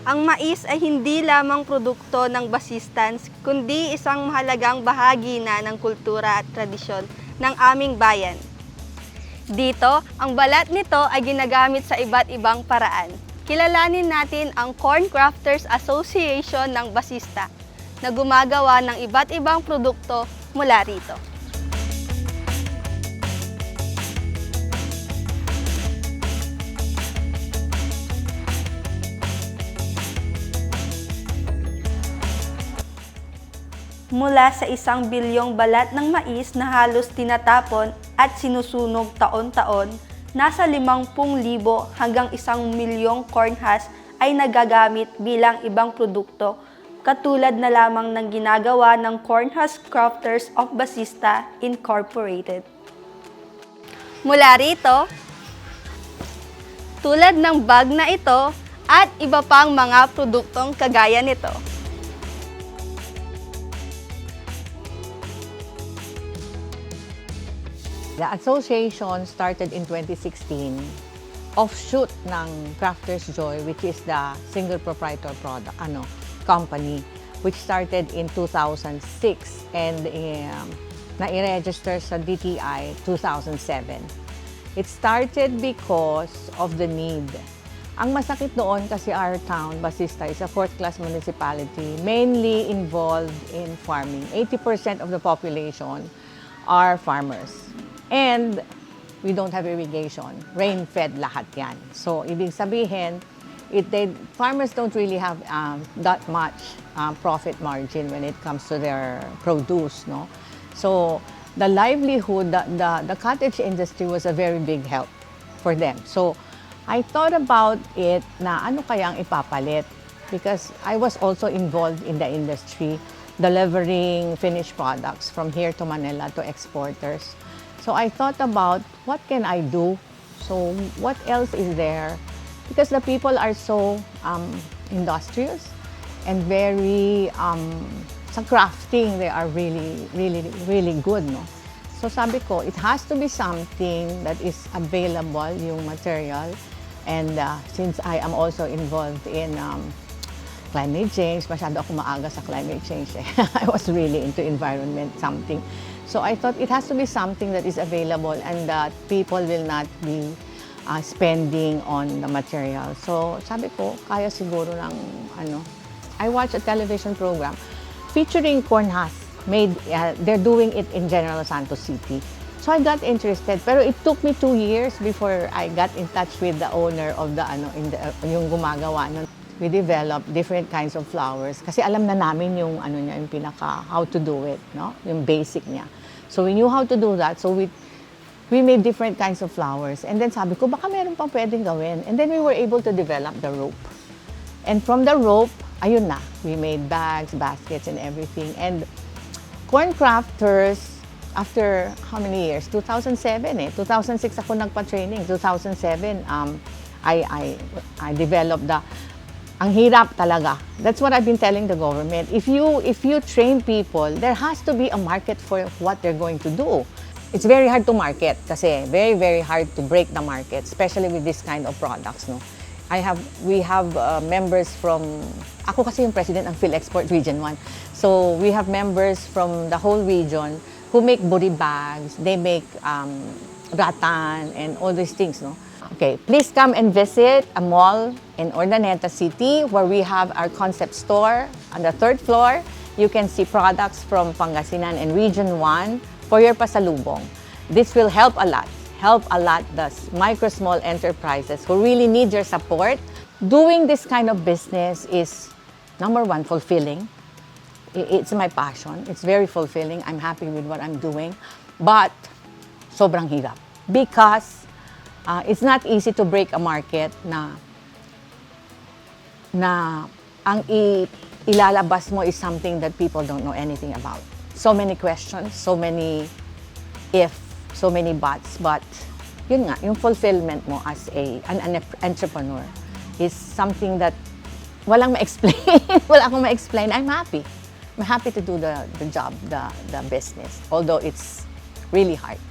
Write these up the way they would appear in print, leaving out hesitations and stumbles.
Ang mais ay hindi lamang produkto ng Basistans, kundi isang mahalagang bahagi na ng kultura at tradisyon ng aming bayan. Dito, ang balat nito ay ginagamit sa iba't ibang paraan. Kilalanin natin ang Corn Crafters Association ng Basista na gumagawa ng iba't ibang produkto mula rito. Mula sa 1 bilyong balat ng mais na halos tinatapon at sinusunog taon-taon, nasa 50,000 hanggang 1 milyong corn husks ay nagagamit bilang ibang produkto, katulad na lamang ng ginagawa ng Corn Husk Crafters of Basista Incorporated. Mula rito, tulad ng bag na ito at iba pang mga produktong kagaya nito. The association started in 2016, offshoot ng Crafters Joy, which is the single proprietor company, which started in 2006 and na-register sa DTI 2007. It started because of the need. Ang masakit noon kasi our town, Basista, is a fourth-class municipality, mainly involved in farming. 80% of the population are farmers. And we don't have irrigation. Rain-fed lahat yan. So, ibig sabihin, farmers don't really have that much profit margin when it comes to their produce, no? So, the livelihood, the cottage industry was a very big help for them. So, I thought about it na ano kayang ipapalit because I was also involved in the industry, delivering finished products from here to Manila to exporters. So I thought about what can I do? So what else is there? Because the people are so industrious and very sa crafting, they are really good, no? So sabi ko, it has to be something that is available, yung material. And since I am also involved in climate change, masyado ako maaga sa climate change. I was really into environment something. So I thought it has to be something that is available and that people will not be spending on the material. So sabi ko, kaya siguro ng I watched a television program featuring corn husks made, they're doing it in General Santos City. So I got interested, pero it took me 2 years before I got in touch with the owner of the yung gumagawa nun. We developed different kinds of flowers kasi alam na namin yung niya, yung how to do it, no? Yung basic niya. So we knew how to do that. So we made different kinds of flowers. And then sabi ko, baka meron pang pwedeng gawin. And then we were able to develop the rope. And from the rope, ayun na, we made bags, baskets, and everything. And Corn Crafters, after how many years? 2007 eh. 2006 ako nagpa-training. 2007, I developed ang hirap talaga. That's what I've been telling the government. If you train people, there has to be a market for what they're going to do. It's very hard to market kasi very hard to break the market, especially with this kind of products, no. We have members from, ako kasi yung president ng PhilExport Region 1. So we have members from the whole region who make body bags, they make rattan and all these things, no. Okay, please come and visit a mall in Urdaneta City where we have our concept store on the 3rd floor. You can see products from Pangasinan and Region 1 for your pasalubong. This will help a lot the micro small enterprises who really need your support. Doing this kind of business is, number one, fulfilling. It's my passion. It's very fulfilling. I'm happy with what I'm doing. But sobrang hirap because it's not easy to break a market na ang ilalabas mo is something that people don't know anything about. So many questions, so many if, so many buts, but yun nga, yung fulfillment mo as an entrepreneur is something that walang ma-explain. Wala akong ma-explain. I'm happy. I'm happy to do the job, the business, although it's really hard.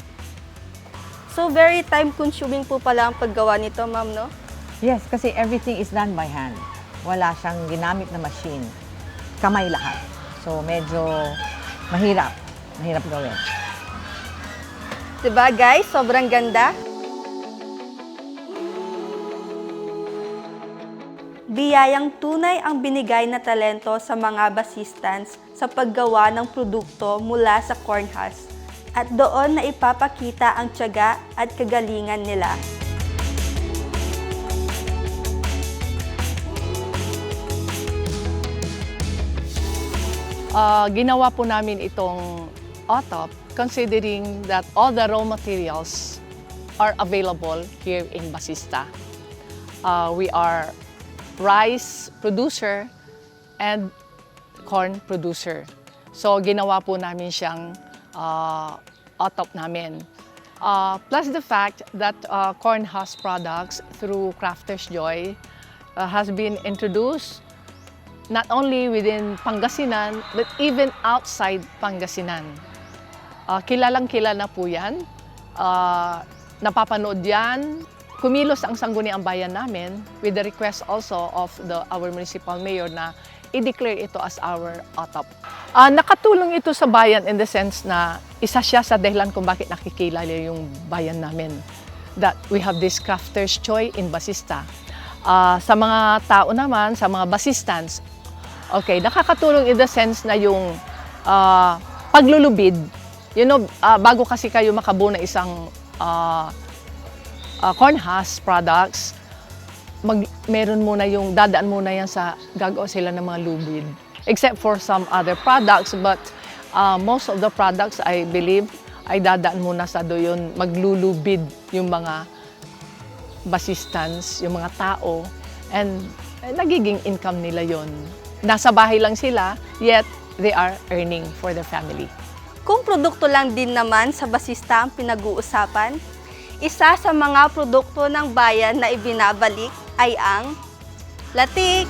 So very time consuming po pala ang paggawa nito, ma'am, no? Yes, kasi everything is done by hand. Wala siyang ginamit na machine. Kamay lahat. So medyo mahirap. Mahirap gawin. Diba guys? Sobrang ganda. Biyayang tunay ang binigay na talento sa mga basistans sa paggawa ng produkto mula sa corn husk. At doon na ipapakita ang tiyaga at kagalingan nila. Ginawa po namin itong OTOP considering that all the raw materials are available here in Basista. We are rice producer and corn producer. So ginawa po namin siyang OTOP namin. Plus the fact that corn husk products through Crafter's Joy has been introduced not only within Pangasinan, but even outside Pangasinan. Kilalang-kilala po yan. Napapanood yan. Kumilos ang sangguniang bayan namin with the request also of our municipal mayor na i-declare ito as our OTOP. Nakatulong ito sa bayan in the sense na isa siya sa dahilan kung bakit nakikilala yung bayan namin. That we have this Crafter's Joy in Basista. Sa mga tao naman, sa mga Basistans, okay, nakakatulong in the sense na yung paglulubid. You know, bago kasi kayo makabuo ng isang corn husk products, meron muna yung dadaan muna yan sa gagawa sila ng mga lubid. Except for some other products, but most of the products I believe ay dadaan muna sa doon maglulubid yung mga Basistans, yung mga tao, and nagiging income nila yon. Nasa bahay lang sila, yet they are earning for their family. Kung produkto lang din naman sa Basista ang pinag-uusapan, isa sa mga produkto ng bayan na ibinabalik ay ang latik.